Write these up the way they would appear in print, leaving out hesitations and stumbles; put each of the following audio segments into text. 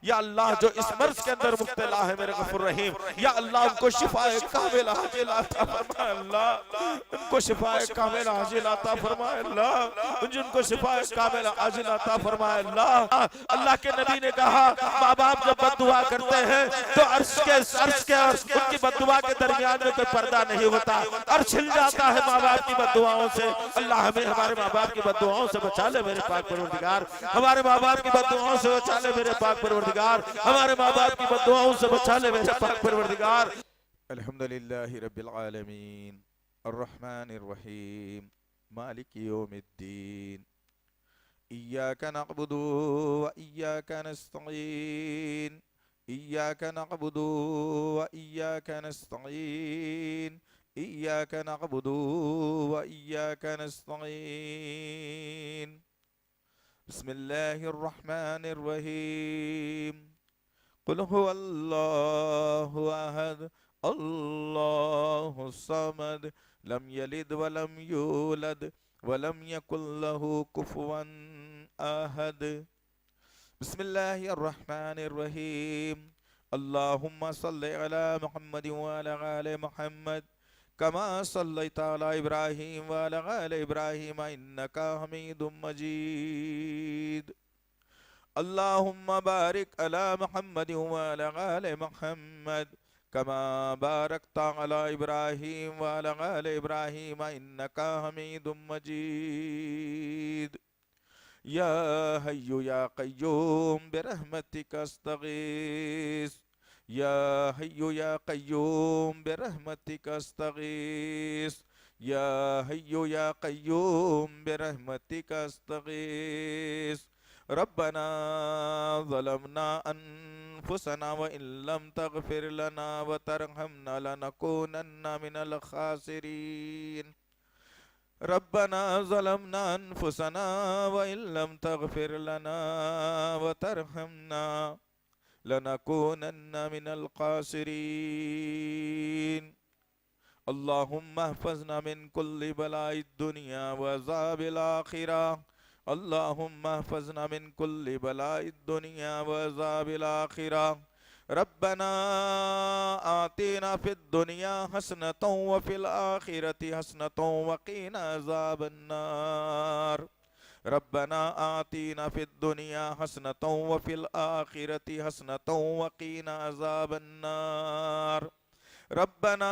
یا اللہ جو اس مرض کے اندر مبتلا ہے میرے غفور رحیم، یا اللہ ان کو شفاء کامل عاجل عطا فرمائے اللہ، ان کو شفاء کامل عاجل عطا فرمائے اللہ، جن کو شفاء کامل عاجل عطا فرمائے اللہ۔ اللہ کے نبی نے کہا ماں باپ جب بد دعا کرتے ہیں تو عرش کے اور ان کی بد دعا کے درمیان میں کوئی پردہ نہیں ہوتا، عرش ہل جاتا ہے ماں باپ کی بد دعاؤں سے۔ اللہ ہمیں ہمارے ماں باپ کی بد دعاؤں سے بچا لے میرے پاک پروردگار، ہمارے ماں باپ کی بد دعاؤں سے بچا لے میرے پاک پروردگار، ہمارے ماں باپ کی بد دعاؤں سے بچا لے میرے پاک پروردگار۔ الحمدللہ رب العالمین الرحمن الرحیم مالک یوم الدین ایاک نعبد و ایاک نستعین ایاک نعبد و ایاک نستعین ایاک نعبد و ایاک نستعین بسم اللہ الرحمن الرحیم قل هو اللہ احد اللہ الصمد لم یلد ولم یولد ولم یکن له کفوا احد بسم اللہ الرحمن الرحیم اللہم صلی علی محمد وعلی آل محمد کما صلیت علی ابراہیم وعلی آل ابراہیم انکا حمید مجید اللہم بارک علی محمد وعلی آل محمد کما بارکت علی ابراہیم وعلی آل ابراہیم انکا حمید مجید یا حی یا قیوم برحمتک استغیث یا حی یا قیوم برحمتک استغیث یا حی یا قیوم برحمتک استغیث ربنا ظلمنا انفسنا وان لم تغفر لنا وترحمنا لنكونن من الخاسرین ربنا ظلمنا انفسنا وان لم تغفر لنا وترحمنا لنكونن من الخاسرین اللهم احفظنا من كل بلاء الدنيا وعذاب الآخرة اللهم احفظنا من كل بلاء الدنيا وعذاب الآخرة ربنا آتنا في الدنيا حسنة وفي الآخرة حسنة وقنا عذاب النار ربنا آتنا في الدنيا حسنة وفي الآخرة حسنة وقنا عذاب النار ربنا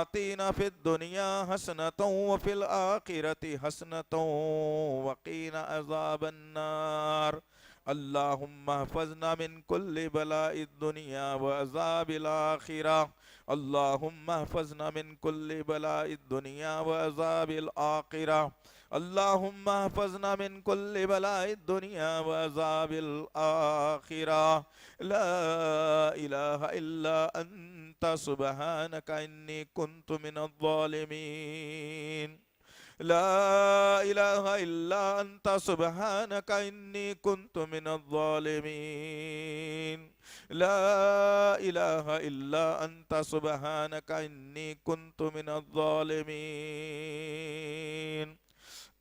آتنا في الدنيا حسنة وفي الآخرة حسنة وقنا عذاب النار اللهم احفظنا من كل بلاء الدنيا وعذاب الآخرة اللهم احفظنا من كل بلاء الدنيا وعذاب الآخرة اللهم احفظنا من كل بلاء الدنيا وعذاب الآخرة لا إله إلا أنت سبحانك إني كنت من الظالمين لا إله إلا أنت سبحانك إني كنت من الظالمين لا إله إلا أنت سبحانك إني كنت من الظالمين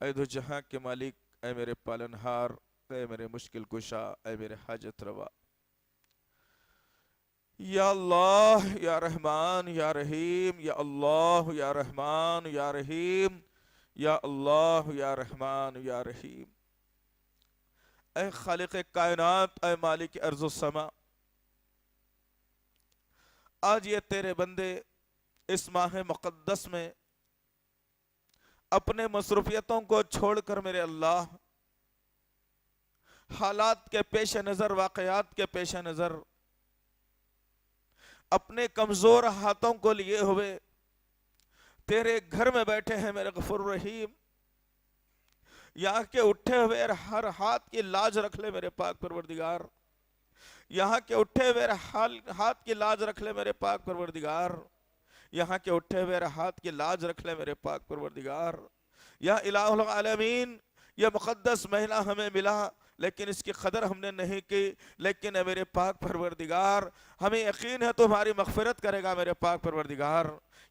اے دو جہاں کے مالک، اے میرے پالنہار، اے میرے مشکل کشا، اے میرے حاجت روا، یا اللہ یا رحمان یا رحیم، یا اللہ یا رحمان یا رحیم، یا اللہ یا رحمان یا رحیم۔ اے خالق کائنات، اے مالک ارض و سما، آج یہ تیرے بندے اس ماہ مقدس میں اپنے مصروفیتوں کو چھوڑ کر میرے اللہ حالات کے پیش نظر، واقعات کے پیش نظر اپنے کمزور ہاتھوں کو لیے ہوئے تیرے گھر میں بیٹھے ہیں میرے غفور رحیم۔ یہاں کے اٹھے ہوئے ہر ہاتھ کی لاج رکھ لے میرے پاک پروردگار، یہاں کے اٹھے ہوئے ہاتھ کی لاج رکھ لے میرے پاک پروردگار، یہاں کے اٹھے ہوئے ہاتھ کی لاج رکھ لے میرے پاک پروردگار۔ یا الہ العالمین، یہ مقدس مہینہ ہمیں ملا، لیکن اس کی قدر ہم نے نہیں کی. لیکن اے میرے پاک پروردگار ہمیں یقین ہے تو ہماری مغفرت کرے گا میرے پاک پروردگار.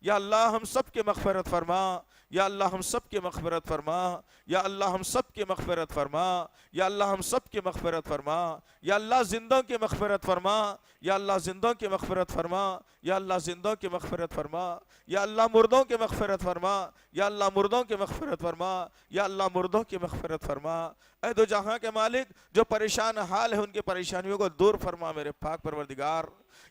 یا اللہ ہم سب کی مغفرت فرما, یا اللہ ہم سب کی مغفرت فرما, یا اللہ ہم سب کی مغفرت فرما, یا اللہ ہم سب کی مغفرت فرما, یا اللہ زندوں کی مغفرت فرما, یا اللہ زندوں کی مغفرت فرما, یا اللہ زندوں کی مغفرت فرما, یا اللہ مردوں کی مغفرت فرما, یا اللہ مردوں کی مغفرت فرما, یا اللہ مردوں کی مغفرت فرما. اے دو جہاں کے مالک جو پریشان حال ہے ان کی پریشانیوں کو دور فرما میرے پاک پروردگار.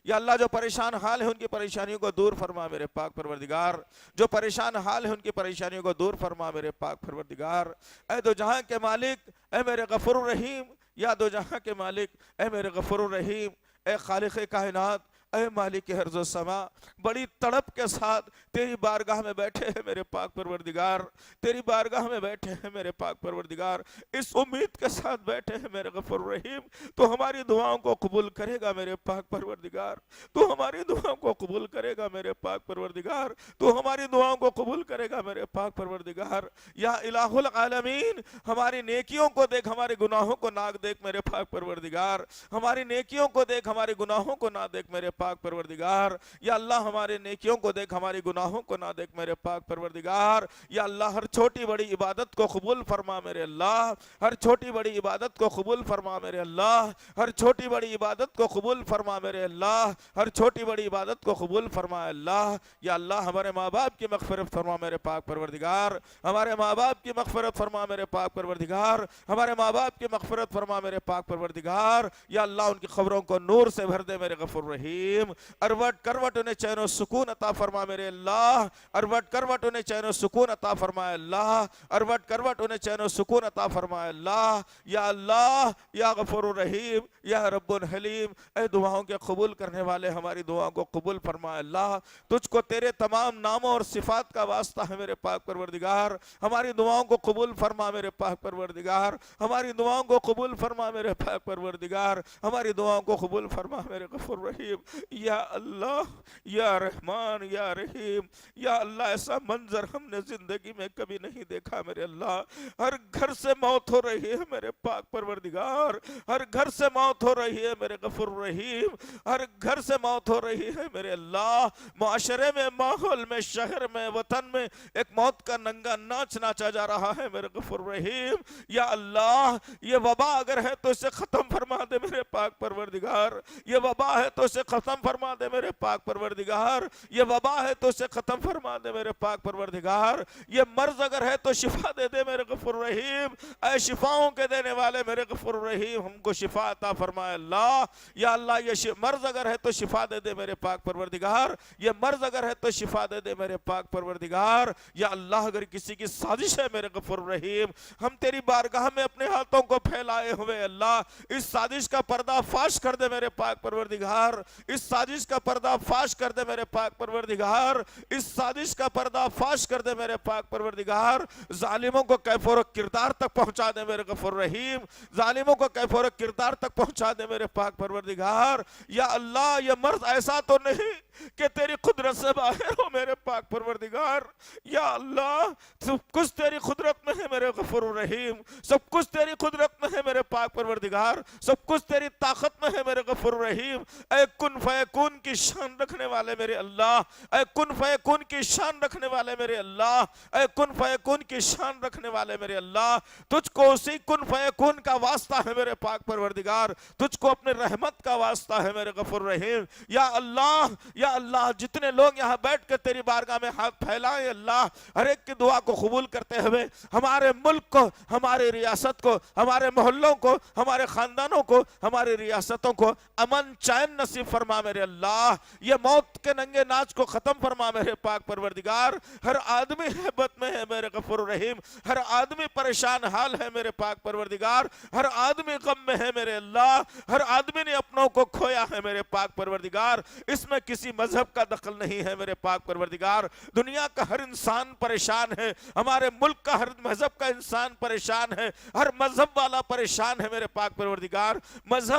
یا اللہ جو پریشان حال ہے ان کی پریشانیوں کو دور فرما میرے پاک پروردگار. جو پریشان حال ہے ان کی پریشانیوں کو دور فرما میرے پاک پروردگار. اے دو جہاں کے مالک, اے میرے غفور الرحیم, یا دو جہاں کے مالک, اے میرے غفور الرحیم, اے خالق کائنات, اے مالک ارض و سما, بڑی تڑپ کے ساتھ تیری بارگاہ میں بیٹھے ہیں میرے پاک پروردگار. تیری بارگاہ میں بیٹھے ہیں میرے پاک پروردگار, اس امید کے ساتھ بیٹھے ہیں میرے غفور الرحیم تو ہماری دعاؤں کو قبول کرے گا میرے پاک پروردگار. تو ہماری دعاؤں کو قبول کرے گا میرے پاک پروردگار. تو ہماری دعاؤں کو قبول کرے گا میرے پاک پروردگار. یا الہ العالمین ہماری نیکیوں کو دیکھ, ہمارے گناہوں کو نہ دیکھ میرے پاک پروردگار. ہماری نیکیوں کو دیکھ, ہمارے گناہوں کو نہ دیکھ میرے پاک پروردگار. یا اللہ ہمارے نیکیوں کو دیکھ, ہماری گناہوں کو نہ دیکھ میرے پاک پروردگار. یا اللہ ہر چھوٹی بڑی عبادت کو قبول فرما میرے اللہ. ہر چھوٹی بڑی عبادت کو قبول فرما میرے اللہ. ہر چھوٹی بڑی عبادت کو قبول فرما میرے اللہ. ہر چھوٹی بڑی عبادت کو قبول فرما اللہ. یا اللہ ہمارے ماں باپ کی مغفرت فرما میرے پاک پروردگار. ہمارے ماں باپ کی مغفرت فرما میرے پاک پروردگار. ہمارے ماں باپ کی مغفرت فرما میرے پاک پروردگار. یا اللہ ان کی قبروں کو نور سے بھر دے میرے غفور رحیم. اروٹ کروٹ انہیں چین و سکون عطا فرما میرے اللہ. اروٹ کروٹ انہیں چین و سکون عطا فرما اللہ. اروٹ کروٹ انہیں چین و سکون عطا فرما اللہ. یا اللہ یا غفور الرحیم یا رب الحلیم, اے دعاؤں کے قبول کرنے والے ہماری دعاؤں کو قبول فرما اللہ. تجھ کو تیرے تمام ناموں اور صفات کا واسطہ ہے میرے پاک پروردگار. ہماری دعاؤں کو قبول فرما میرے پاک پروردگار. ہماری دعاؤں کو قبول فرما میرے پاک پروردگار. ہماری دعاؤں کو قبول فرما میرے غفور رحیم. یا اللہ یا رحمان یا رحیم. یا اللہ ایسا منظر ہم نے زندگی میں کبھی نہیں دیکھا میرے اللہ. ہر گھر سے موت ہو رہی ہے میرے پاک پروردگار. ہر گھر سے موت ہو رہی ہے میرے غفور رحیم. ہر گھر سے موت ہو رہی ہے میرے اللہ. معاشرے میں, ماحول میں, شہر میں, وطن میں ایک موت کا ننگا ناچ ناچا جا رہا ہے میرے غفور رحیم. یا اللہ یہ وبا اگر ہے تو اسے ختم فرما دے میرے پاک پروردگار. یہ وبا ہے تو اسے ختم فرما دے میرے پاک پروردگار. یہ وبا ہے تو اسے ختم فرما دے میرے پاک پروردگار. یہ مرض اگر ہے تو شفا دے دے میرے غفور رحیم. اے شفاؤں کے دینے والے میرے غفور رحیم ہم کو شفا عطا فرمائے اللہ. یا اللہ یہ مرض اگر ہے تو شفا دے دے میرے پاک پروردگار. یہ مرض اگر ہے تو شفا دے دے میرے پاک پروردگار. یا اللہ اگر کسی کی سازش ہے میرے غفور رحیم ہم تیری بارگاہ میں اپنے ہاتھوں کو پھیلائے ہوئے اللہ اس سازش کا پردہ فاش کر دے میرے پاک پروردگار. اس سازش کا پردہ فاش کر دے میرے پاک پروردگار. اس سازش کا پردہ فاش کر دے میرے پاک پروردگار. ظالموں کو کیف و کردار تک پہنچا دے میرے غفور رحیم. ظالموں کو کیف و کردار تک پہنچا دے میرے پاک پروردگار. یا اللہ یہ مرض ایسا تو نہیں کہ تیری قدرت سے باہر ہو میرے پاک پروردگار. یا اللہ سب کچھ تیری قدرت میں ہے میرے غفور رحیم. سب کچھ تیری قدرت میں ہے میرے پاک پروردگار. سب کچھ تیری طاقت میں ہے میرے غفور رحیم. اے کن فیکون کی شان رکھنے والے میرے اللہ. اے کن فیکون کی شان رکھنے والے میرے اللہ. اے کن فیکون کی شان رکھنے والے میرے اللہ. تجھ کو اسی کن فیکون کا واسطہ ہے میرے پاک پروردگار. تجھ کو اپنے رحمت کا واسطہ ہے میرے غفور رحیم. یا اللہ جتنے لوگ یہاں بیٹھ کر تیری بارگاہ میں ہاتھ پھیلائیں اللہ ہر ایک کی دعا کو قبول کرتے ہوئے ہمارے ملک کو, ہمارے ریاست کو, ہمارے محلوں کو, ہمارے خاندانوں کو, ہماری ریاستوں کو امن چین نصیب فرما میرے اللہ. یہ موت کے ننگے ناچ کو ختم فرما میرے پاک پروردگار. ہر آدمی ہیبت میں ہے میرے غفور رحیم. ہر آدمی پریشان حال ہے میرے پاک پروردگار. ہر آدمی غم میں ہے میرے اللہ. ہر آدمی نے اپنوں کو کھویا ہے میرے پاک پروردگار. اس میں کسی مذہب کا دخل نہیں ہے میرے پاک پروردگار. دنیا کا ہر انسان پریشان ہے. ہمارے ملک کا ہر مذہب کا انسان پریشان ہے. ہر مذہب والا پریشان ہے میرے پاک پروردگار. مذہب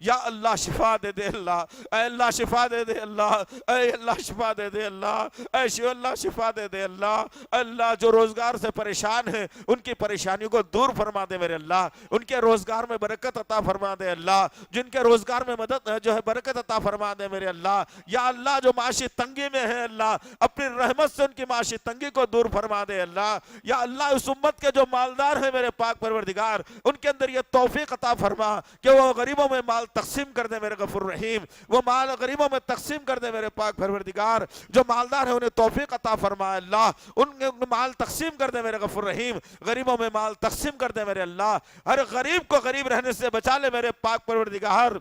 یا اللہ شفا دے دے اللہ، اے اللہ شفا دے دے اللہ، اے اللہ شفا دے دے اللہ، اے شو اللہ شفا دے دے اللہ۔ اللہ جو روزگار سے پریشان ہیں ان کی پریشانیوں کو دور فرما دے میرے اللہ، ان کے روزگار میں برکت عطا فرما دے اللہ، جن کے روزگار میں مدد جو ہے برکت عطا فرما دے میرے اللہ۔ یا اللہ جو معاشی تنگی میں ہے اللہ، اپنی رحمت سے ان کی معاشی تنگی کو دور فرما دے اللہ۔ یا اللہ اس امت کے جو مالدار ہیں میرے پاک پروردگار، ان کے اندر یہ توفیق عطا فرما کہ وہ غریبوں میں مال تقسیم کر دے میرے غفور رحیم، وہ مال غریبوں میں تقسیم کر دے میرے پاک پروردگار۔ جو مالدار ہیں انہیں توفیق عطا فرما اللہ، ان مال تقسیم کر دے میرے غفور رحیم، غریبوں میں مال تقسیم کر دے میرے اللہ۔ ہر غریب کو غریب رہنے سے بچا لے میرے پاک پروردگار۔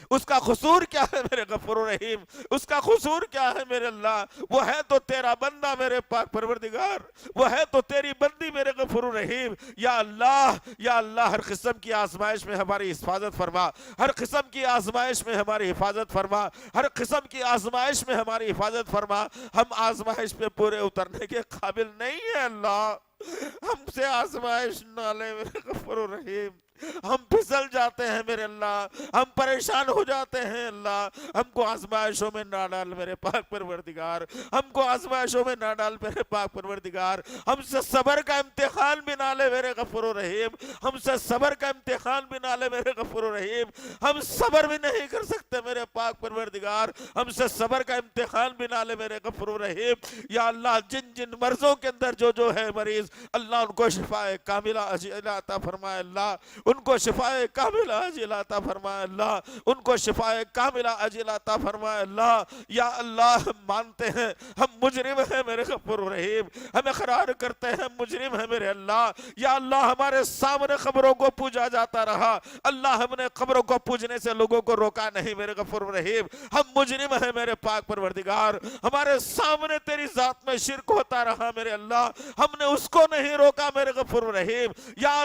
اس کا قصور کیا ہے میرے غفور رحیم، اس کا قصور کیا ہے میرے اللہ؟ وہ ہے تو تیرا بندہ میرے پاک پروردگار، وہ ہے تو تیری بندی میرے غفور رحیم۔ یا اللہ ہر قسم کی آزمائش میں ہماری حفاظت فرما، ہر قسم کی آزمائش میں ہماری حفاظت فرما، ہر قسم کی آزمائش میں ہماری حفاظت فرما۔ ہم آزمائش پہ پورے اترنے کے قابل نہیں ہیں اللہ، ہم سے آزمائش نہ لے میرے غفور رحیم۔ ہم پھسل جاتے ہیں میرے اللہ، ہم پریشان ہو جاتے ہیں اللہ، ہم کو آزمائشوں میں نہ ڈال میرے پاک پروردگار، ہم کو آزمائشوں میں نہ ڈال میرے پاک پروردگار۔ ہم سے صبر کا امتحان بھی نہ لے میرے غفور رحیم، ہم سے صبر کا امتحان بھی نہ لے میرے غفور رحیم۔ ہم صبر بھی نہیں کر سکتے میرے پاک پروردگار، ہم سے صبر کا امتحان بھی نہ لے میرے غفور رحیم۔ یا اللہ جن جن مرضوں کے اندر جو ہے مریض، اللہ ان کو شفاء کاملہ عاجلہ عطا فرمائے اللہ، ان کو شفاء کاملہ عاجلہ عطا فرمائے اللہ، ان کو شفاء کاملہ عاجلہ عطا فرمائے اللہ۔ یا اللہ ہم مانتے ہیں ہم مجرم ہیں میرے غفور رحیم، ہم اقرار کرتے ہیں مجرم ہیں میرے اللہ۔ یا اللہ ہمارے سامنے قبروں کو پوجا جاتا رہا، اللہ ہم نے قبروں کو پوجنے سے لوگوں کو روکا نہیں میرے غفور رحیم۔ ہم مجرم ہیں میرے پاک پروردگار، ہمارے سامنے تیری ذات میں شرک ہوتا رہا میرے اللہ، ہم نے اس کو نہیں روکا میرے غفور رحیم۔ یا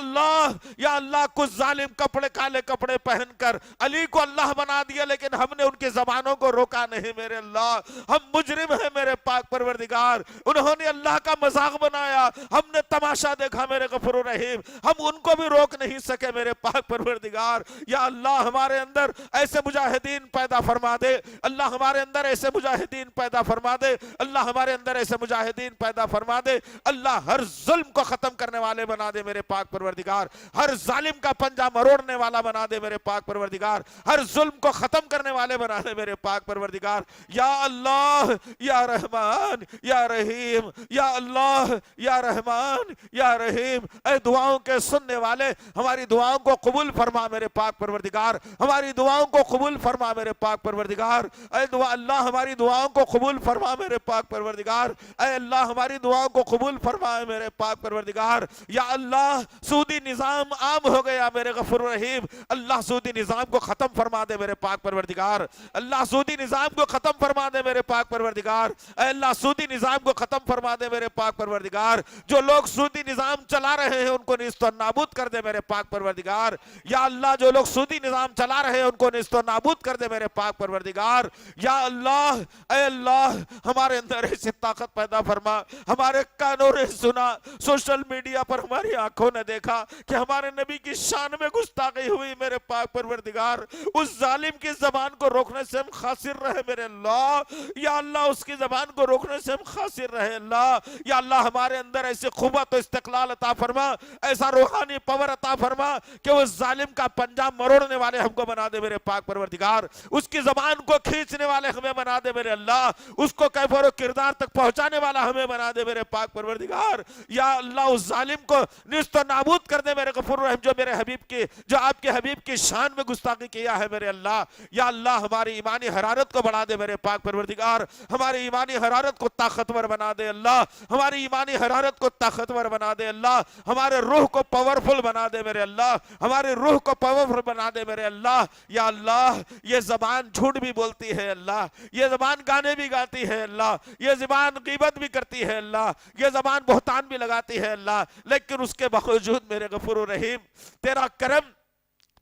اللہ کچھ ظالم کالے کپڑے پہن کر علی کو اللہ بنا دیا، لیکن ہم نے ان کی زبانوں کو روکا نہیں میرے اللہ۔ ہم مجرم ہیں میرے پاک پروردگار، انہوں نے اللہ کا مذاق بنایا، ہم نے تماشا دیکھا میرے غفور رحیم، ہم ان کو بھی روک نہیں سکے میرے پاک پروردگار۔ یا اللہ ہمارے اندر ایسے مجاہدین پیدا فرما دے، اللہ ہمارے اندر ایسے مجاہدین پیدا فرما دے، اللہ ہمارے اندر ایسے مجاہدین پیدا فرما دے۔ اللہ ہر ظلم کو ختم کرنے والے بنا دے میرے پاک پروردگار، ہر ظالم کا پنجہ مروڑنے والا بنا دے میرے پاک پروردگار، ہر ظلم کو ختم کرنے والے بنا دے میرے پاک پروردگار۔ یا اللہ یا رحمان یا رحیم، یا اللہ یا رحمان یا رحیم، اے دعاؤں کے سننے والے ہماری دعاؤں کو قبول فرما میرے پاک پروردگار، ہماری دعاؤں کو قبول فرما میرے پاک پروردگار۔ اے دعا اللہ ہماری دعاؤں کو قبول فرما میرے پاک پروردگار، اے اللہ ہماری دعاؤں کو قبول فرما میرے پاک پروردگار۔ یا اللہ سودی نظام عام ہو گیا میرے غفور رحیم، اللہ سودی نظام کو ختم فرما دے میرے پاک پروردگار، اللہ سودی نظام کو ختم فرما دے میرے پاک پروردگار، اے اللہ سودی نظام کو ختم فرما دے میرے پاک پروردگار۔ جو لوگ سودی نظام چلا رہے ہیں ان کو نیست و نابود کر دے میرے پاک پروردگار۔ یا اللہ جو لوگ سودی نظام چلا رہے ہیں ان کو نیست و نابود کر دے میرے پاک پروردگار۔ یا اللہ اے اللہ ہمارے اندر ایسی طاقت پیدا فرما، ہمارے کانوں نے سنا، سوشل میڈیا پر ہماری آنکھوں نے دیکھا کہ ہمارے نبی کی شان میں گستاخی ہوئی میرے پاک پروردگار، اس ظالم کی زبان کو روکنے سے ہم خاسر رہے میرے اللہ۔ یا اللہ اس کی زبان کو روکنے سے ہم خاسر رہے اللہ۔ یا اللہ ہمارے اندر ایسی قوت و استقلال عطا فرما، ایسا روحانی پاور عطا فرما کہ وہ ظالم کا پنجہ مروڑنے والے ہم کو بنا دے میرے پاک پروردگار، اس کی زبان کو کھینچنے والے ہمیں بنا دے میرے اللہ، اس کو کیفر و کردار تک پہنچانے والا ہمیں بنا دے میرے پاک پروردگار۔ یا اللہ اس ظالم کو نیست و نابود کر دے میرے غفور رحیم، جو آپ کے حبیب کی شان میں گستاخی کیا ہے میرے اللہ۔ یا اللہ ہماری ایمانی حرارت کو بڑھا دے میرے پاک پروردگار، ہماری ایمانی حرارت کو طاقتور بنا دے اللہ، ہماری ایمانی حرارت کو طاقتور بنا دے اللہ، ہمارے روح کو پاورفل بنا دے میرے اللہ، ہمارے روح کو پاورفل بنا دے میرے اللہ۔ یا اللہ یہ زبان جھوٹ بھی بولتی ہے اللہ، یہ زبان گانے بھی گاتی ہے اللہ، یہ زبان غیبت بھی کرتی ہے اللہ، یہ زبان بہتان بھی لگاتی ہے اللہ، لیکن اس کے باوجود میرے غفور رحیم تیرا کرم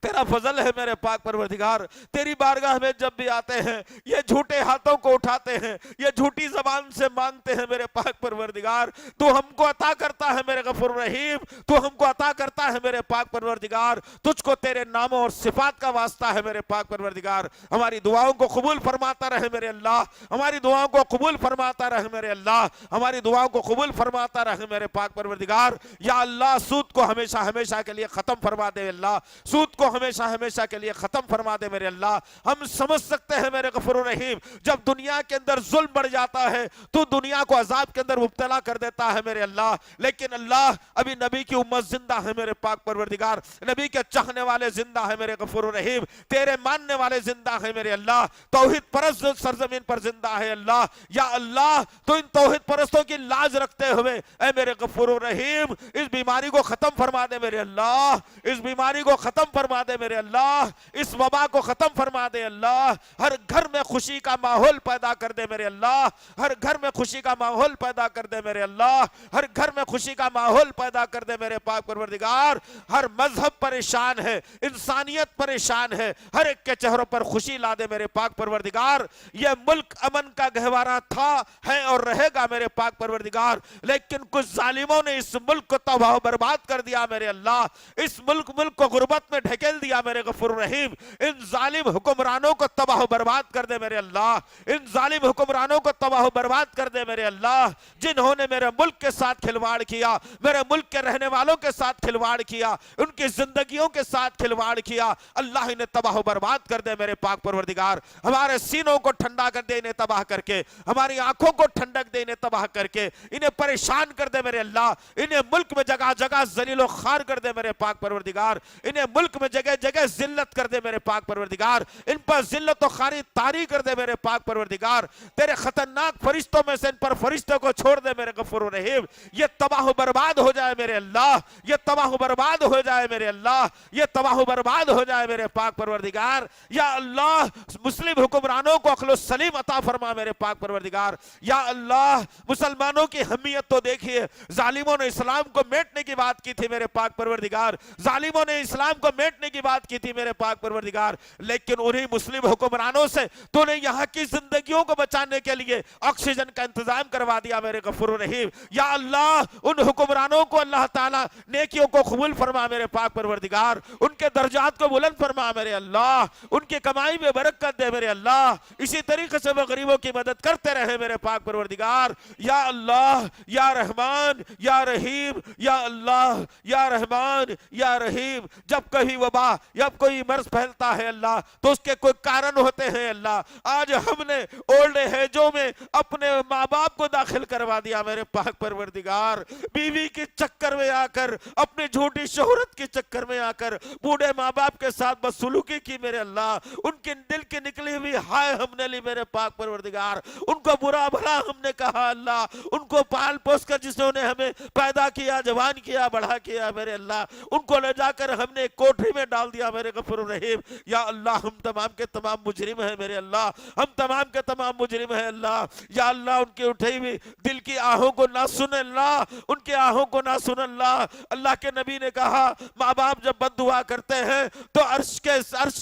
تیرا فضل ہے میرے پاک پروردگار، تیری بارگاہ میں جب بھی آتے ہیں یہ جھوٹے ہاتھوں کو اٹھاتے ہیں، یہ جھوٹی زبان سے مانگتے ہیں میرے پاک پروردگار، تو ہم کو عطا کرتا ہے میرے غفور رحیم، تو ہم کو عطا کرتا ہے میرے پاک پروردگار، تجھ کو تیرے ناموں اور صفات کا واسطہ ہے میرے پاک پروردگار، ہماری دعاؤں کو قبول فرماتا رہے میرے اللہ، ہماری دعاؤں کو قبول فرماتا رہے میرے اللہ، ہماری دعاؤں کو قبول فرماتا رہے میرے پاک پروردگار۔ یا اللہ سود کو ہمیشہ ہمیشہ کے لیے ختم فرما دے اللہ، سود کو ہمیشہ ہمیشہ کے لیے ختم فرما دے میرے اللہ۔ ہم سمجھ سکتے ہیں میرے غفور رحیم جب دنیا کے اندر ظلم بڑھ جاتا ہے تو دنیا کو عذاب کے اندر مبتلا کر دیتا ہے میرے اللہ، لیکن اللہ ابھی نبی کی امت زندہ ہے میرے پاک پروردگار، نبی کے چاہنے والے زندہ ہے میرے غفور رحیم، تیرے ماننے والے زندہ ہیں میرے اللہ، توحید پرست سرزمین پر زندہ ہے اللہ۔ یا اللہ تو ان توحید پرستوں کی لاج رکھتے ہوئے اے میرے غفور رحیم اس بیماری کو ختم فرما دے میرے اللہ، اس بیماری کو ختم فرما دے میرے اللہ، اس وبا کو ختم فرما دے اللہ، ہر گھر میں خوشی کا ماحول پیدا کر دے میرے اللہ، ہر گھر میں خوشی کا ماحول پیدا کر دے میرے اللہ، ہر گھر میں خوشی کا ماحول پیدا کر دے میرے پاک پروردگار۔ ہر مذہب پریشان ہے، انسانیت پریشان ہے، ہر ایک کے چہروں پر خوشی لا دے میرے پاک پروردگار۔ یہ ملک امن کا گہوارہ تھا، ہے اور رہے گا میرے پاک پروردگار، لیکن کچھ ظالموں نے اس ملک کو تباہ و برباد کر دیا میرے اللہ، اس ملک کو غربت میں ڈھکیل دیا میرے غفور رحیم۔ ان ظالم حکمرانوں کو تباہ و برباد کر دے میرے اللہ، ان ظالم حکمرانوں کو تباہ و برباد کر دے میرے اللہ، جنہوں نے میرے ملک کے ساتھ کھلواڑ کیا، میرے ملک کے رہنے والوں کے ساتھ کھلواڑ کیا، ان کی زندگیوں کے ساتھ کھلواڑ کیا، اللہ انہیں تباہ و برباد کر دے میرے پاک پروردگار۔ ہمارے سینوں کو ٹھنڈا کر دے انہیں تباہ کر کے، ہماری آنکھوں کو ٹھنڈک دے انہیں تباہ کر کے، انہیں پریشان کر دے میرے اللہ، انہیں ملک میں جگہ جگہ ذلیل و خوار کر دے میرے پاک پروردگار، انہیں ملک میں جگہ جگہ ذلت کر دے میرے پاک پروردگار، ان پر ذلت و خواری طاری کر دے میرے پاک پروردگار، تیرے خطرناک فرشتوں میں سے ان پر فرشتوں کو چھوڑ دے میرے غفور رحیم، یہ تباہ و برباد ہو جائے میرے اللہ، یہ تباہ و برباد ہو جائے میرے اللہ، یہ تباہ و برباد ہو جائے میرے پاک پروردگار۔ یا اللہ مسلم حکمرانوں کو عقل و سلیم عطا فرما میرے پاک پروردگار۔ یا اللہ مسلمانوں کی حمیت تو دیکھیے، ظالموں نے اسلام کو میٹنے کی بات کی تھی میرے پاک پروردگار، ظالموں نے اسلام کو میٹنے کی بات کی تھی میرے پاک پروردگار، لیکن انہی مسلم حکمرانوں سے تو نے یہاں کی زندگیوں کو بچانے کے لیے آکسیجن کا انتظام کروا دیا میرے غفور رحیم۔ یا اللہ ان حکمرانوں کو اللہ تعالیٰ نیکیوں کو قبول فرما میرے پاک پروردگار، ان کے درجات کو بلند فرما میرے اللہ، ان کی کمائی میں برکت دے میرے اللہ، اسی طریقے سے وہ غریبوں کی مدد کرتے رہے میرے پاک پروردگار۔ یا اللہ یا رحمان یا رحیم، یا اللہ یا رحمان یا رحیم، جب کہیں وبا یا کوئی مرض پھیلتا ہے اللہ تو اس کے کوئی کارن ہوتے ہیں اللہ، آج ہم نے اولڈ ایجوں میں اپنے ماں باپ کو داخل کروا دیا میرے پاک پروردگار، بیوی کے چکر میں آ کر، اپنی جھوٹی شہرت کے چکر میں آ کر بوڑھے ماں باپ کے ساتھ بدسلوکی کی میرے اللہ، ان کے دل کی نکلی ہوئی ہائے ہم نے لی میرے پاک پروردگار، ان کو برا بھلا ہم نے کہا اللہ، ان کو پال پوس کر جس نے ہمیں پیدا کیا، جوان کیا، بڑھا کیا میرے اللہ، ان کو لے جا کر ہم نے ایک کوٹری میں ڈال دیا میرے غفور رحیم۔ یا اللہ ہم تمام کے تمام مجرم ہیں میرے اللہ، ہم تمام کے تمام مجرم ہیں اللہ۔ یا اللہ ان کی اٹھی ہوئی دل کی آہوں کو نہ سن اللہ، ان کے آہوں کو نہ سن اللہ۔ اللہ کے نبی نے کہا ماں باپ جب بد دعا کرتے ہیں تو عرش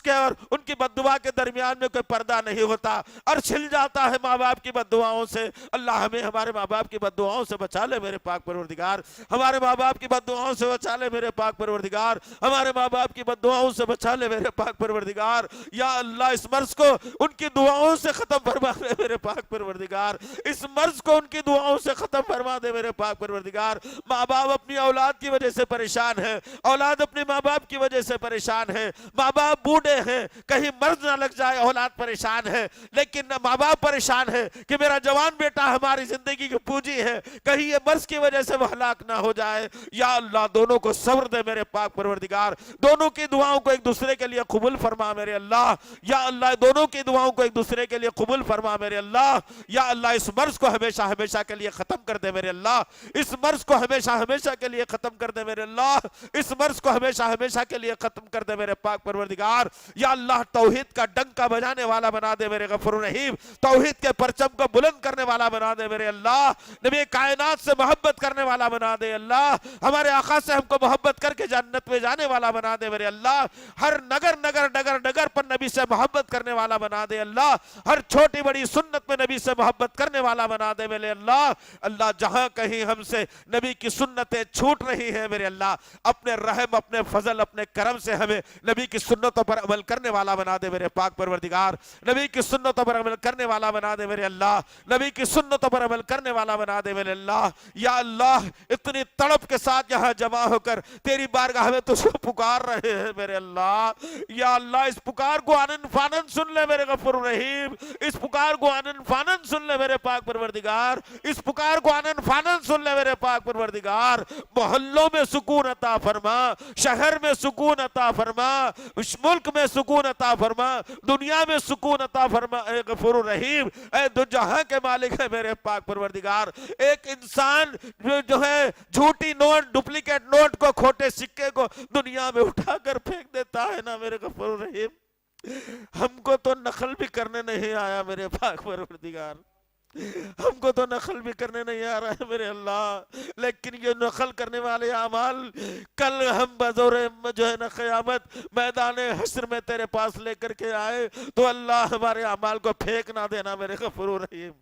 کے اور ان کی بد دعا کے درمیان میں کوئی پردہ نہیں ہوتا، عرش ہل جاتا ہے ماں باپ کی بد دعاؤں سے۔ اللہ ہمیں ہمارے ماں باپ کی بد دعاؤں سے بچا لے میرے پاک پروردگار، ہمارے ماں باپ کی بد دعاؤں سے بچا لے میرے پاک پروردگار، ہمارے ماں باپ کی بد دعاؤں سے بچا لے میرے پاک پروردگار۔ یا اللہ اس مرض کو ان کی دعاؤں سے ختم فرما دے میرے پاک پروردگار، اس مرض کو ان کی دعاؤں سے ختم فرما دے میرے پاک پروردگار۔ ماں باپ اپنی اولاد کی وجہ سے پریشان ہے، اولاد اپنے ماں باپ کی وجہ سے پریشان ہے، ماں باپ بوڑھے ہیں کہیں مرض نہ لگ جائے، اولاد پریشان ہے، لیکن ماں باپ پریشان ہے کہ میرا جوان بیٹا ہماری زندگی کی پونجی ہے، کہیں یہ مرض کی وجہ سے وہ ہلاک نہ ہو جائے۔ یا اللہ دونوں کو صبر دے میرے پاک پروردگار، دونوں کی دعاؤں کو ایک دوسرے کے لیے قبول فرما میرے اللہ۔ یا اللہ دونوں کی دعاؤں کو ایک دوسرے کے لیے قبول فرما میرے اللہ۔ یا اللہ اس مرض کو ہمیشہ ہمیشہ کے لیے ختم کر دے میرے اللہ، اس مرض کو ہمیشہ ہمیشہ کے لیے ختم کر دے میرے اللہ، اس مرض کو ہمیشہ ہمیشہ کے لیے ختم کر دے میرے پاک پروردگار۔ یا اللہ توحید کا ڈنکا بجانے والا بنا دے میرے غفور رحیم، توحید کے پرچم کو بلند کرنے والا بنا دے میرے اللہ، نبی کائنات سے محبت کرنے والا بنا دے اللہ، ہمارے آقا سے ہم کو محبت کر کے جنت میں جانے والا بنا دے میرے میرے اللہ. ہر نگر نگر ڈگر ڈگر پر نبی سے محبت کرنے والا بنا دے اللہ. ہر چھوٹی بڑی سنت میں نبی سے محبت کرنے والا بنا دے میرے اللہ. اللہ جہاں کہیں ہم سے نبی کی سنتیں چھوٹ رہی ہیں میرے اللہ, اپنے رحم, اپنے فضل, اپنے کرم سے ہمیں نبی کی سنتوں پر عمل کرنے والا بنا دے میرے پاک پروردگار. نبی کی سنتوں پر عمل کرنے والا بنا دے میرے اللہ. نبی کی سنتوں پر عمل کرنے والا بنا دے میرے اللہ. یا اللہ اتنی تڑپ کے ساتھ یہاں جمع ہو کر تیری بارگاہ میں تجھ کو پکار رہے ہیں میرے اللہ. یا اللہ اس پکار کو آنن فانن سن لے میرے غفور الرحیم. اس پکار کو آنن فانن سن لے میرے پاک پروردگار. اس پکار کو آنن فانن سن لے میرے پاک پروردگار. محلوں میں سکون عطا فرما, شہر میں سکون عطا فرما, اس ملک میں سکون عطا فرما, دنیا میں سکون عطا فرما اے غفور الرحیم. اے دو جہاں کے مالک ہے میرے پاک پروردگار. ایک انسان جو ہے جھوٹی نوٹ, ڈپلیکیٹ نوٹ کو, کھوٹے سکے کو دنیا میں اٹھا کر پھینک دیتا ہے نا میرے غفور الرحیم. ہم کو تو نقل بھی کرنے نہیں آیا میرے پاک پروردگار. ہم کو تو نقل بھی کرنے نہیں آ رہا ہے میرے اللہ. لیکن یہ نقل کرنے والے اعمال کل ہم بزور جو ہے نا قیامت میدان حشر میں تیرے پاس لے کر کے آئے تو اللہ ہمارے اعمال کو پھینک نہ دینا میرے غفور الرحیم.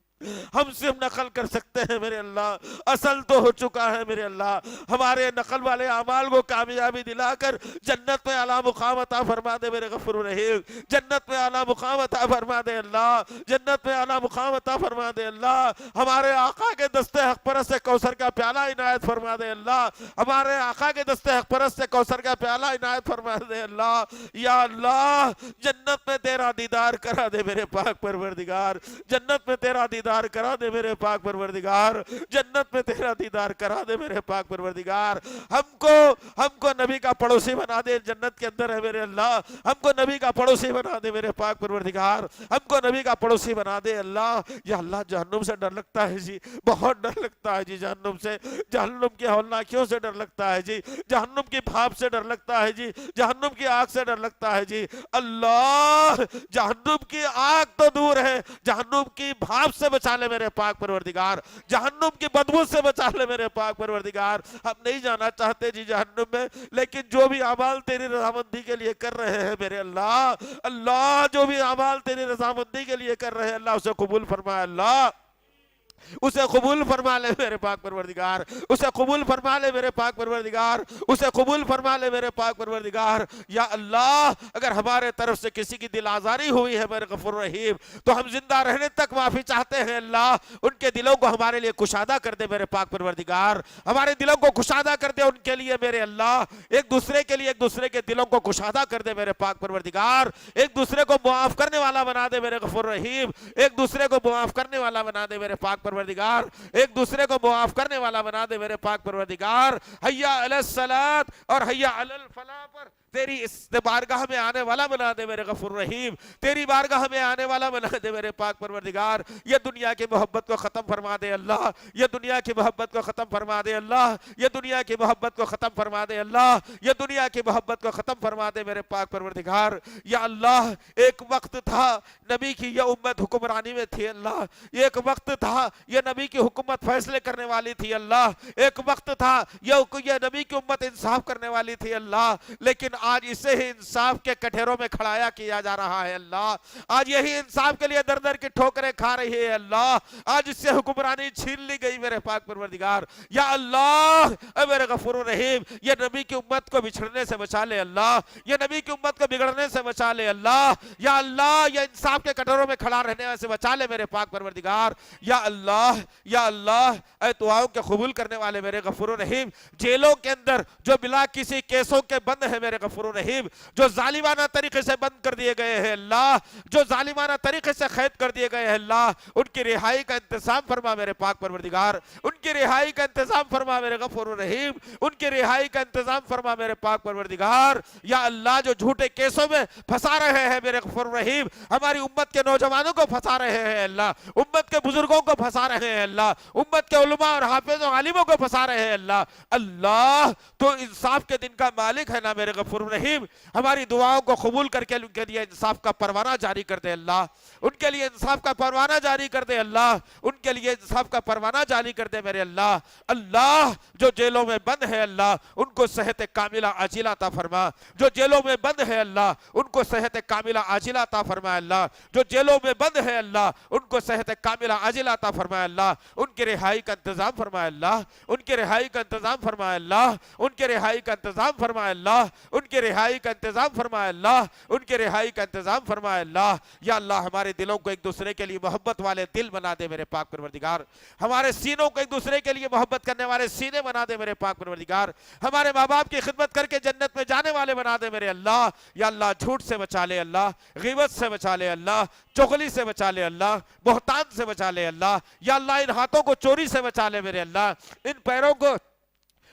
ہم سے ہم نقل کر سکتے ہیں میرے اللہ, اصل تو ہو چکا ہے میرے اللہ. ہمارے نقل والے اعمال کو کامیابی دلا کر جنت میں اعلیٰ مقام عطا فرما دے میرے غفور الرحیم. جنت میں اعلیٰ مقام عطا فرما دے اللہ. جنت میں اعلیٰ مقام عطا فرما دے اللہ. ہمارے آقا کے دستے حق پرست سے کوثر کا پیالہ عنایت فرما دے اللہ. ہمارے آقا کے دستے حق پرست سے کوثر کا پیالہ عنایت فرما دے اللہ. یا اللہ جنت میں تیرا دیدار کرا دے میرے پاک پروردگار. جنت میں تیرا دیدار کرا دے میرے پاک پروردگار. جنت میں تیرا دیدار کرا دے میرے پاک پروردگار. ہم کو نبی کا پڑوسی بنا دے, جنت کے اندر ہے میرے اللہ. ہم کو نبی کا پڑوسی بنا دے میرے پاک پروردگار. ہم کو نبی کا پڑوسی بنا دے اللہ. یا اللہ جہنم سے ڈر لگتا ہے جی, بہت ڈر لگتا ہے جی جہنم سے. جہنم کی ہولناکیوں سے ڈر لگتا ہے جی. جہنم کی بھاپ سے ڈر لگتا ہے جی. جہنم کی آگ سے ڈر لگتا ہے جی. اللہ جہنم کی آگ تو دور ہے, جہنم کی بھاپ سے بچا لے میرے پاک پروردگار. جہنم کی بدبو سے بچا لے میرے پاک پروردگار. ہم نہیں جانا چاہتے جی جہنم میں, لیکن جو بھی اعمال تیری رضامندی کے لیے کر رہے ہیں میرے اللہ, اللہ جو بھی اعمال تیری رضامندی کے لیے کر رہے ہیں اللہ اسے قبول فرما. اللہ اسے قبول فرما لے میرے پاک پروردگار. اسے قبول فرما لے میرے پاک پروردگار. اسے قبول فرما لے میرے پاک پروردگار. یا اللہ اگر ہمارے طرف سے کسی کی دل آزاری ہوئی ہے میرے غفور رحیم تو ہم زندہ رہنے تک معافی چاہتے ہیں اللہ. ان کے دلوں کو ہمارے لیے کشادہ کر دے میرے پاک پروردگار. ہمارے دلوں کو کشادہ کر دے ان کے لیے میرے اللہ. ایک دوسرے کے لیے ایک دوسرے کے دلوں کو کشادہ کر دے میرے پاک پروردگار. ایک دوسرے کو معاف کرنے والا بنا دے میرے غفور رحیم. ایک دوسرے کو معاف کرنے والا بنا دے میرے پاک پروردگار. ایک دوسرے کو معاف کرنے والا بنا دے میرے پاک پروردگار. حیا علی الصلاۃ اور حیا علی الفلاح پر تیری اس بارگاہ میں آنے والا بنا دے میرے غفور رحیم. تیری بارگاہ میں آنے والا بنا دے میرے پاک پروردگار. یہ دنیا کی محبت کو ختم فرما دے اللہ. یہ دنیا کی محبت کو ختم فرما دے اللہ. یہ دنیا کی محبت کو ختم فرما دے اللہ. یہ دنیا کی محبت کو ختم فرما دے میرے پاک پروردگار. یا اللہ ایک وقت تھا نبی کی یہ امت حکمرانی میں تھی اللہ. ایک وقت تھا یہ نبی کی حکومت فیصلے کرنے والی تھی اللہ. ایک وقت تھا یہ نبی کی امت انصاف کرنے والی تھی اللہ. لیکن آج اسے ہی انصاف کے کٹہروں میں کھڑایا کیا جا رہا ہے اللہ. آج یہی انصاف کے لیے در در کی ٹھوکریں کھا رہی ہے اللہ. آج اس سے حکمرانی چھین لی گئی میرے پاک پروردگار. یا اللہ اے میرے غفور الرحیم یہ نبی کی امت کو بچھڑنے سے بچا لے اللہ. یہ نبی کی امت کو بگڑنے سے بچا لے اللہ. یا اللہ یہ انصاف کے کٹہروں میں کھڑا رہنے سے بچا لے میرے پاک پروردگار. یا اللہ اے دعاؤں کے قبول کرنے والے میرے غفور الرحیم جیلوں کے اندر جو بلا کسی کیسوں کے بند ہیں میرے غفور الرحیم, جو ظالمانہ طریقے سے بند کر دیے گئے ہیں اللہ, جو ظالمانہ طریقے سے قید کر دیے گئے ہیں اللہ, ان کی رہائی کا انتظام فرما میرے پاک پروردگار. ان کی رہائی کا انتظام فرما میرے غفور الرحیم. ان کی رہائی کا انتظام فرما میرے پاک پروردگار. یا اللہ جو جھوٹے کیسوں میں پھنسا رہے ہیں میرے غفور الرحیم, ہماری امت کے نوجوانوں کو پھنسا رہے ہیں اللہ, امت کے بزرگوں کو پھنسا رہے ہیں اللہ, امت کے علماء اور حافظ و عالموں کو پھنسا رہے ہیں اللہ. اللہ تو انصاف کے دن کا مالک ہے نا میرے غفور الرحیم ہماری دعاؤں کو قبول کر کے ان کے لیے انصاف کا پروانہ جاری کر دے اللہ، ان کے لیے انصاف کا پروانہ جاری کر دے اللہ، ان کے لیے انصاف کا پروانہ جاری کر دے میرے اللہ۔ اللہ جو جیلوں میں بند ہے اللہ ان کو صحت کاملہ عاجلہ عطا فرما، جو جیلوں میں بند ہے اللہ ان کو صحت کاملہ عاجلہ عطا فرما اللہ، جو جیلوں میں بند ہے اللہ ان کو صحت کاملہ عاجلہ عطا فرما اللہ، ان کی رہائی کا انتظام فرما اللہ، ان کی رہائی کا انتظام فرما اللہ، ان کی رہائی کا انتظام فرما اللہ، ان کی رہائی کا انتظام فرما اللہ، ان کی رہائی کا انتظام فرما اللہ۔ یا اللہ ہمارے دلوں کو ایک دوسرے کے لیے محبت والے دل بنا دے میرے پاک پروردگار، ہمارے سینوں کو ایک دوسرے کے لیے محبت کرنے والے سینے بنا دے میرے پاک پروردگار، ہمارے ماں باپ کی خدمت کر کے جنت میں جانے والے بنا دے میرے اللہ۔ یا اللہ جھوٹ سے بچا لے اللہ، غیبت سے بچا لے اللہ، چغلی سے بچا لے اللہ، بہتان سے بچا لے اللہ۔ یا اللہ ان ہاتھوں کو چوری سے بچا لے میرے اللہ، ان پیروں کو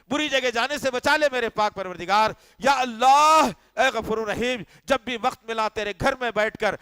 بری جگہ جانے سے بچا لے میرے پاک پروردگار۔ یا اللہ اے غفور رحیم جب بھی وقت ملا تیرے گھر میں بیٹھ کر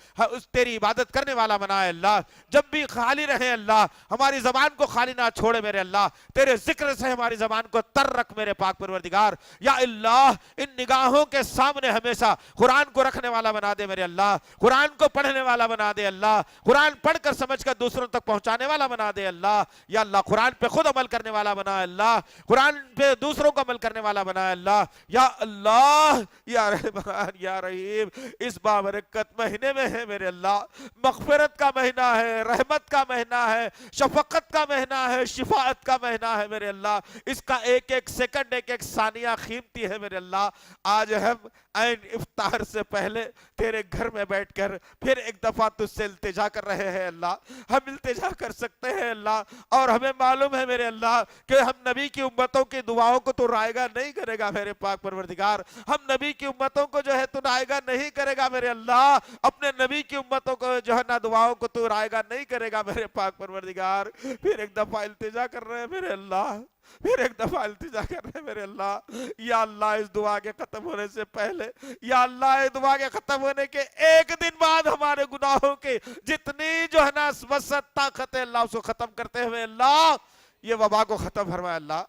تیری عبادت کرنے والا بنائے اللہ، جب بھی خالی رہے اللہ، ہماری زبان کو خالی نہ چھوڑے میرے اللہ، تیرے ذکر سے ہماری زبان کو تر رکھ میرے پاک پروردگار۔ یا اللہ ان نگاہوں کے سامنے ہمیشہ قرآن کو رکھنے والا بنا دے میرے اللہ، قرآن کو پڑھنے والا بنا دے اللہ، قرآن پڑھ کر سمجھ کر دوسروں تک پہنچانے والا بنا دے اللہ۔ یا اللہ قرآن پہ خود عمل کرنے والا بنا اللہ، قرآن پہ دوسروں کو عمل کرنے والا بنا اللہ۔ یا اللہ یا رحمان یا رحیم اس بابرکت مہینے میں ہے میرے اللہ، مغفرت کا مہینہ ہے، رحمت کا مہینہ ہے، شفقت کا مہینہ ہے، شفاعت کا مہینہ ہے میرے اللہ، اس کا ایک ایک سیکنڈ ایک ایک ثانیہ قیمتی ہے میرے اللہ۔ آج ہم عین افطار سے پہلے تیرے گھر میں بیٹھ کر پھر ایک دفعہ تجھ سے التجا کر رہے ہیں اللہ، ہم التجا کر سکتے ہیں اللہ، اور ہمیں معلوم ہے میرے اللہ کہ ہم نبی کی امتوں کی دعاؤں کو تو رائے گا نہیں کرے گا میرے پاک پروردگار، ہم نبی کی امتوں کو جو ہے تو رائے گا نہیں کرے گا میرے اللہ، اپنے نبی کی امتوں کو جو ہے نا دعاؤں کو تو رائے گا نہیں کرے گا میرے پاک پروردگار۔ پھر ایک دفعہ التجا کر رہے ہیں میرے اللہ، پھر ایک دفعہ التجا کر رہے ہیں میرے اللہ۔ یا اللہ اس دعا کے ختم ہونے سے پہلے، یا اللہ اس دعا کے ختم ہونے کے ایک دن بعد ہمارے گناہوں کے جتنی جو ہے نا وسعت طاقت ہے اللہ اس کو ختم کرتے ہوئے اللہ یہ وبا کو ختم فرمائے اللہ،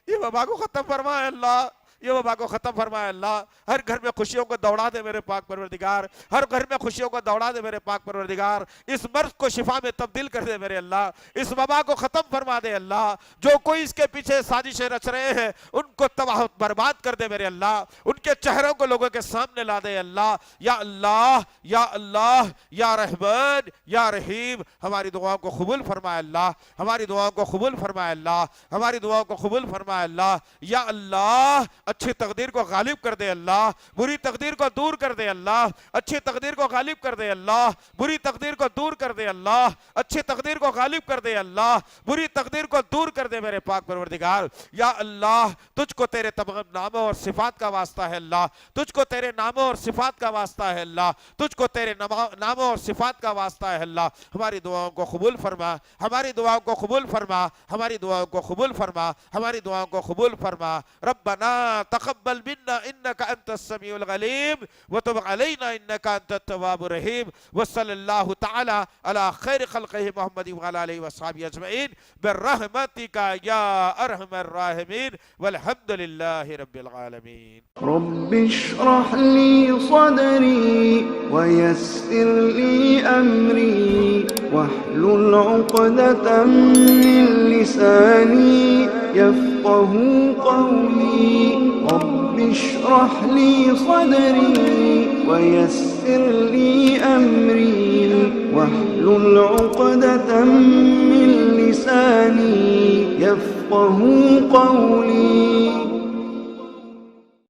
یہ وبا کو ختم فرمائے اللہ، یہ وبا کو ختم فرمائے اللہ۔ ہر گھر میں خوشیوں کو دوڑا دے میرے پاک پروردگار، ہر گھر میں خوشیوں کو دوڑا دے میرے پاک پروردگار، اس مرض کو شفا میں تبدیل کر دے میرے اللہ، اس وبا کو ختم فرما دے اللہ، جو کوئی اس کے پیچھے سازشیں رچ رہے ہیں ان کو تباہ برباد کر دے میرے اللہ، ان کے چہروں کو لوگوں کے سامنے لا دے اللہ۔ یا اللہ یا اللہ یا رحمان یا رحیم ہماری دعاؤں کو قبول فرمائے اللہ، ہماری دعاؤں کو قبول فرمائے اللہ، ہماری دعاؤں کو قبول فرمائے اللہ۔ یا اللہ اچھی تقدیر کو غالب کر دے اللہ، بری تقدیر کو دور کر دے اللہ، اچھی تقدیر کو غالب کر دے اللہ، بری تقدیر کو دور کر دے اللہ، اچھی تقدیر کو غالب کر دے اللہ، بری تقدیر کو دور کر دے میرے پاک پروردگار۔ یا اللہ تجھ کو تیرے تمام ناموں اور صفات کا واسطہ ہے اللہ، تجھ کو تیرے ناموں اور صفات کا واسطہ ہے اللہ، تجھ کو تیرے ناموں اور صفات کا واسطہ ہے اللہ۔ ہماری دعاؤں کو قبول فرما، ہماری دعاؤں کو قبول فرما، ہماری دعاؤں کو قبول فرما، ہماری دعاؤں کو قبول فرما۔ ربنا تقبل منا انك انت السميع العليم وتب علينا انك انت التواب الرحيم وصلى الله تعالى على خير خلقه محمد وعلى اله وصحبه اجمعين برحمتك يا ارحم الراحمين والحمد لله رب العالمين۔ رب اشرح لي صدري ويسر لي امري واحلل عقدة من لساني يفقهوا قولي۔ رب اشرح لي صدري ويسر لي أمري واحلل عقدة من لساني يفقهوا قولي۔